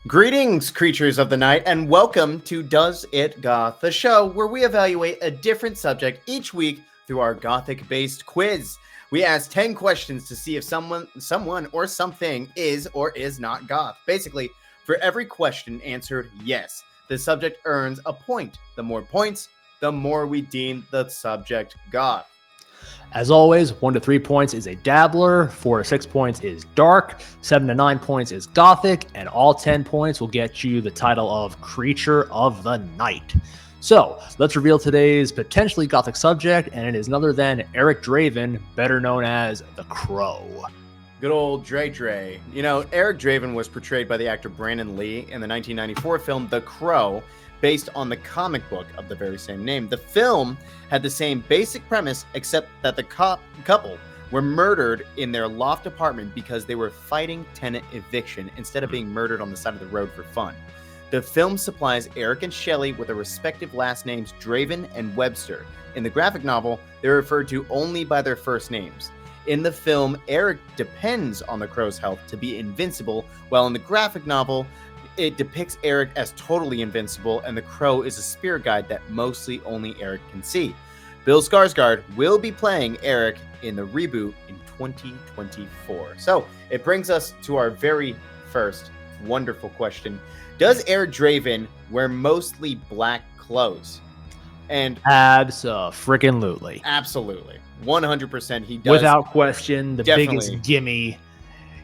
Greetings, creatures of the night, and welcome to Does It Goth, the show where we evaluate a different subject each week through our gothic-based quiz. We ask 10 questions to see if someone or something is or is not goth. Basically, for every question answered yes, the subject earns a point. The more points, the more we deem the subject goth. As always, 1 to 3 points is a dabbler, 4 to 6 points is dark, 7 to 9 points is gothic, and all 10 points will get you the title of Creature of the Night. So, let's reveal today's potentially gothic subject, and it is none other than Eric Draven, better known as the Crow. Good old Dre. You know, Eric Draven was portrayed by the actor Brandon Lee in the 1994 film The Crow, based on the comic book of the very same name. The film had the same basic premise, except that the couple were murdered in their loft apartment because they were fighting tenant eviction instead of being murdered on the side of the road for fun. The film supplies Eric and Shelley with their respective last names Draven and Webster. In the graphic novel, they're referred to only by their first names. In the film, Eric depends on the Crow's health to be invincible, while in the graphic novel, it depicts Eric as totally invincible, and the Crow is a spirit guide that mostly only Eric can see. Bill Skarsgård will be playing Eric in the reboot in 2024. So it brings us to our very first wonderful question. Does Eric Draven wear mostly black clothes? And Abso-freaking-lutely. Absolutely. 100% he does. Without question, the Definitely. biggest gimme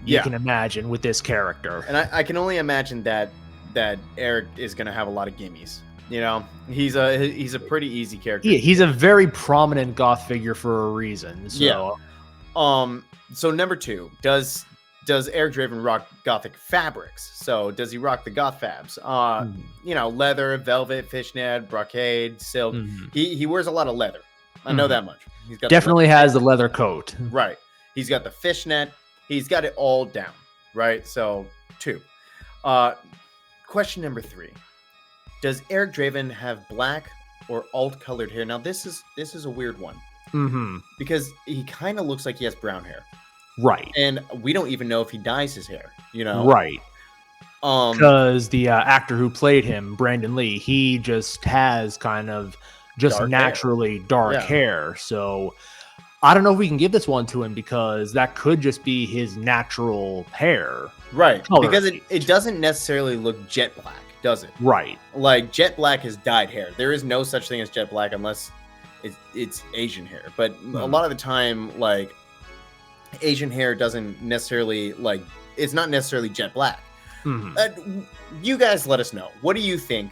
you can imagine with this character. And I can only imagine that Eric is going to have a lot of gimmies. You know, he's a pretty easy character. Yeah, he's a very prominent goth figure for a reason. So. Yeah. So number 2, does Eric Draven rock gothic fabrics? So does he rock the goth fabs? You know, leather, velvet, fishnet, brocade, silk. He wears a lot of leather. I know that much. He's got definitely has the leather coat. Right. He's got the fishnet. He's got it all down, right? So 2. Question number 3. Does Eric Draven have black or alt-colored hair? Now, this is a weird one. Because he kind of looks like he has brown hair. Right. And we don't even know if he dyes his hair, you know? Right. Because the actor who played him, Brandon Lee, he just has kind of just Dark naturally dark hair. So I don't know if we can give this one to him because that could just be his natural hair. Right. Because it doesn't necessarily look jet black, does it? Right. Like, jet black is dyed hair. There is no such thing as jet black unless it's Asian hair. But a lot of the time, like, Asian hair doesn't necessarily, like, it's not necessarily jet black. You guys let us know. What do you think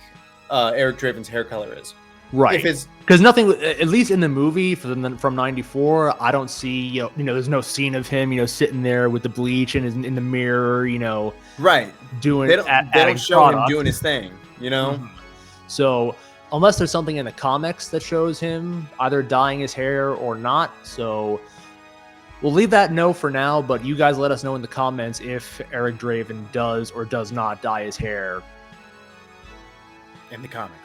Eric Draven's hair color is? Right, because nothing, at least in the movie from '94, I don't see, you know, there's no scene of him, sitting there with the bleach and in the mirror, right, doing. They don't show him doing his thing, So unless there's something in the comics that shows him either dyeing his hair or not, so we'll leave that no for now. But you guys let us know in the comments if Eric Draven does or does not dye his hair. In the comics.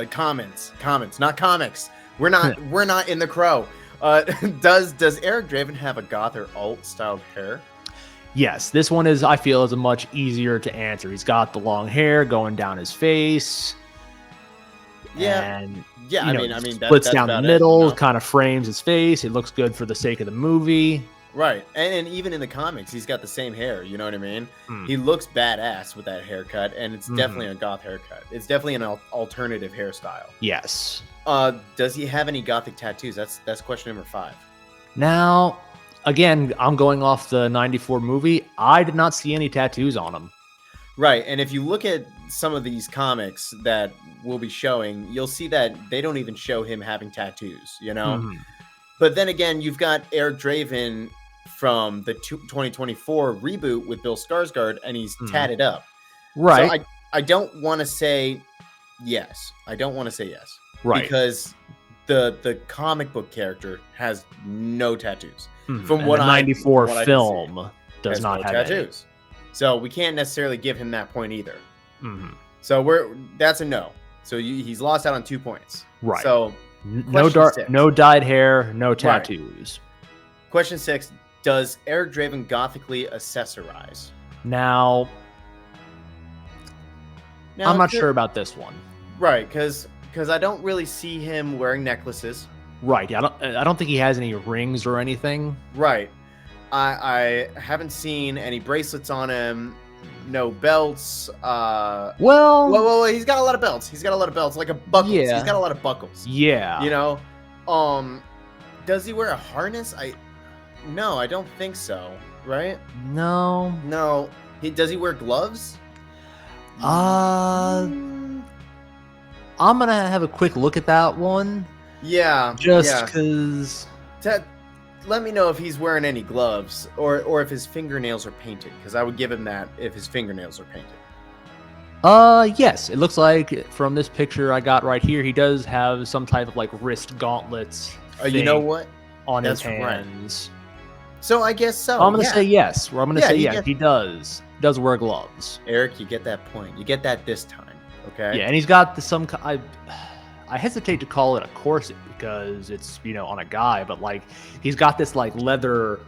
Comments, not comics. We're not in the Crow. Does Eric Draven have a goth or alt styled hair? Yes, this one I feel is a much easier to answer. He's got the long hair going down his face. Yeah, and, I mean, splits down the middle, kind of frames his face. It looks good for the sake of the movie. Right, and even in the comics, he's got the same hair, you know what I mean? He looks badass with that haircut, and it's definitely a goth haircut. It's definitely an alternative hairstyle. Yes. Does he have any gothic tattoos? That's question number 5. Now, again, I'm going off the 94 movie. I did not see any tattoos on him. Right, and if you look at some of these comics that we'll be showing, you'll see that they don't even show him having tattoos, you know? But then again, you've got Eric Draven from the 2024 reboot with Bill Skarsgård, and he's tatted up. Right. So I don't want to say yes. Right. Because the comic book character has no tattoos. From what the 94 film does not have tattoos. So we can't necessarily give him that point either. So that's a no. So he's lost out on 2 points. Right. So no dyed hair, no tattoos. Right. Question 6. Does Eric Draven gothically accessorize? Now, Now, I'm not sure about this one. Right, because I don't really see him wearing necklaces. Right. Yeah, I don't think he has any rings or anything. Right. I haven't seen any bracelets on him. No belts. Well, Well, he's got a lot of belts. He's got a lot of belts, like a buckles. Yeah. He's got a lot of buckles. Yeah. You know, does he wear a harness? No, I don't think so. Right? No. Does he wear gloves? I'm gonna have a quick look at that one. Yeah. Just because. Let me know if he's wearing any gloves or if his fingernails are painted, because I would give him that if his fingernails are painted. Yes. It looks like from this picture I got right here, he does have some type of like wrist gauntlets. You know what? On That's his hands. Right. So I guess so. I'm gonna say yes. I'm gonna say yes. Gets... He does. He does wear gloves. Eric, you get that point. You get that this time. Okay. Yeah, and he's got I hesitate to call it a corset because it's, on a guy, but like he's got this like leather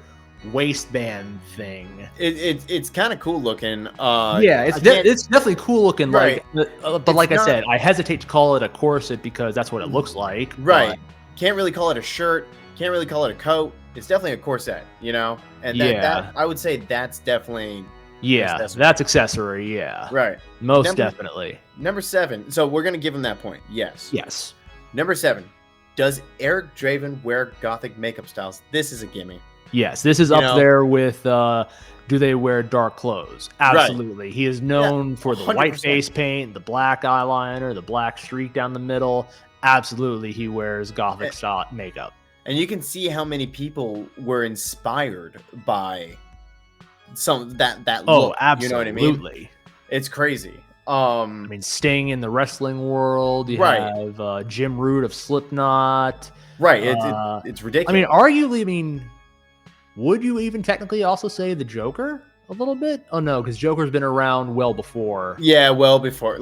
waistband thing. It's kind of cool looking. It's definitely cool looking. Right. But like I said, I hesitate to call it a corset because that's what it looks like. Right. But... Can't really call it a shirt. Can't really call it a coat. It's definitely a corset, And that I would say that's definitely. Yeah, that's accessory. Yeah. Right. Most definitely. Number 7. So we're gonna give him that point. Yes. Yes. Number 7. Does Eric Draven wear gothic makeup styles? This is a gimme. Yes, this is up there with. Do they wear dark clothes? Absolutely. Right. He is known for the 100%. White face paint, the black eyeliner, the black streak down the middle. Absolutely, he wears gothic style makeup. And you can see how many people were inspired by that look. Oh, absolutely. You know what I mean? It's crazy. Sting in the wrestling world. You have Jim Root of Slipknot. Right. It's ridiculous. Arguably, would you even technically also say the Joker a little bit? Oh no, because Joker's been around well before. Yeah, well before.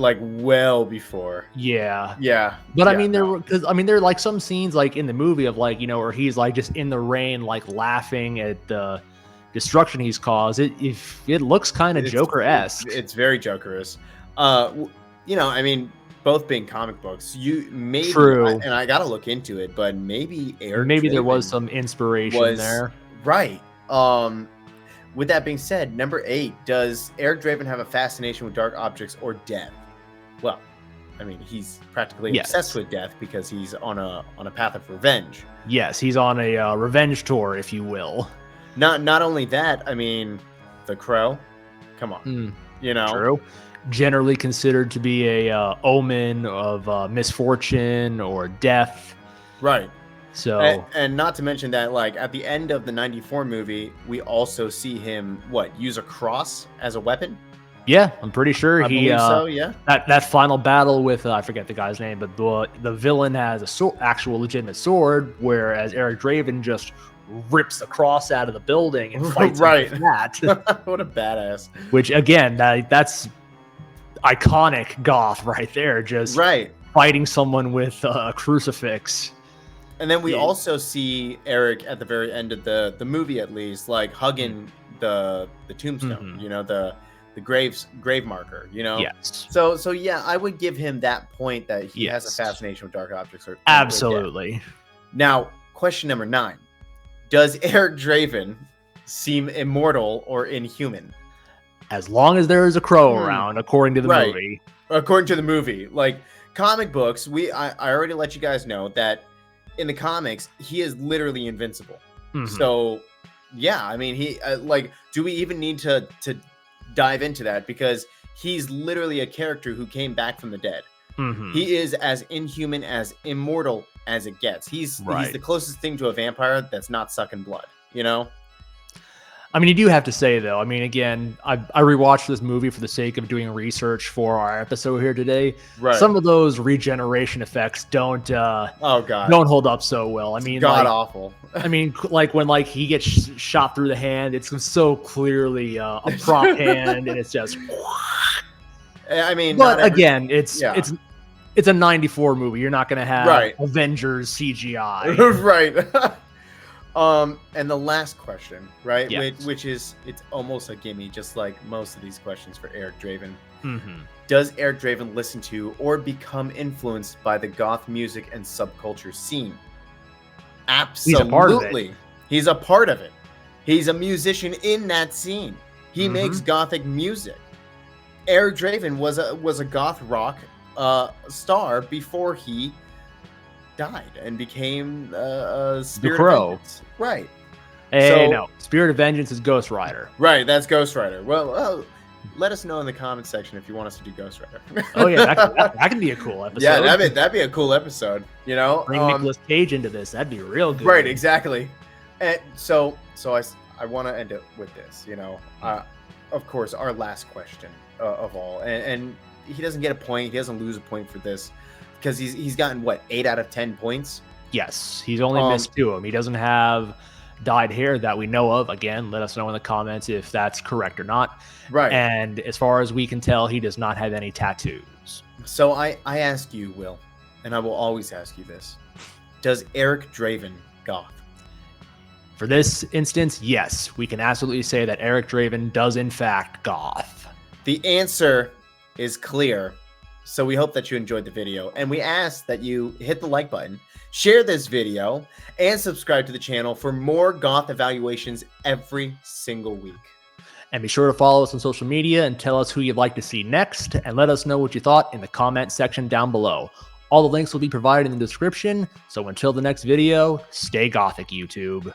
Yeah. Yeah. But there are like some scenes like in the movie of like, where he's like just in the rain, like laughing at the destruction he's caused. It looks kind of Joker-esque. It's very Joker-esque. Both being comic books, True. And I gotta look into it, but maybe Eric maybe Draven there was some inspiration there. Right. With that being said, number 8, does Eric Draven have a fascination with dark objects or death? Well, he's practically obsessed with death because he's on a path of revenge. Yes, he's on a revenge tour, if you will. Not only that, the Crow. Come on, True. Generally considered to be a omen of misfortune or death. Right. So and not to mention that, like at the end of the '94 movie, we also see him use a cross as a weapon. Yeah, I'm pretty sure I believe so. Yeah. That final battle with I forget the guy's name, but the villain has a actual legitimate sword, whereas Eric Draven just rips the cross out of the building and fights with that. What a badass! Which again, that's iconic goth right there. Just fighting someone with a crucifix. And then we also see Eric at the very end of the movie, at least, like hugging the tombstone. The grave marker. Yes. So yeah, I would give him that point that he has a fascination with dark objects. Absolutely. Now, question number 9: does Eric Draven seem immortal or inhuman? As long as there is a crow around, according to the movie. According to the movie, like comic books, I already let you guys know that in the comics he is literally invincible. So yeah, he do we even need to dive into that, because he's literally a character who came back from the dead. He is as inhuman, as immortal as it gets. He's the closest thing to a vampire that's not sucking blood, You do have to say, though, again, I rewatched this movie for the sake of doing research for our episode here today. Right. Some of those regeneration effects don't hold up so well. God awful. Like when he gets shot through the hand, it's so clearly a prop hand, and it's just. But again, it's a '94 movie. You're not going to have Avengers CGI, right? And the last question, right? Yes. Which is, it's almost a gimme, just like most of these questions for Eric Draven. Does Eric Draven listen to or become influenced by the goth music and subculture scene? Absolutely. He's a part of it. He's a part of it. He's a musician in that scene. He makes gothic music. Eric Draven was a goth rock star before he died and became Spirit Crow. of Vengeance. Right. Hey, no. Spirit of Vengeance is Ghost Rider. Right, that's Ghost Rider. Well, let us know in the comments section if you want us to do Ghost Rider. Oh yeah, that could be a cool episode. Yeah, that'd be a cool episode. You know, bring Nicolas Cage into this. That'd be real good. Right, exactly. And so I want to end it with this. You know, of course, our last question of all, and he doesn't get a point. He doesn't lose a point for this because he's gotten what, 8 out of 10 points. Yes, he's only missed 2 of them. He doesn't have dyed hair that we know of. Again, let us know in the comments if that's correct or not. Right. And as far as we can tell, he does not have any tattoos. So I ask you, Will, and I will always ask you this: does Eric Draven goth? For this instance, yes, we can absolutely say that Eric Draven does in fact goth. The answer is clear. So we hope that you enjoyed the video, and we ask that you hit the like button, share this video, and subscribe to the channel for more goth evaluations every single week. And be sure to follow us on social media and tell us who you'd like to see next, and let us know what you thought in the comment section down below. All the links will be provided in the description, so until the next video, stay gothic, YouTube.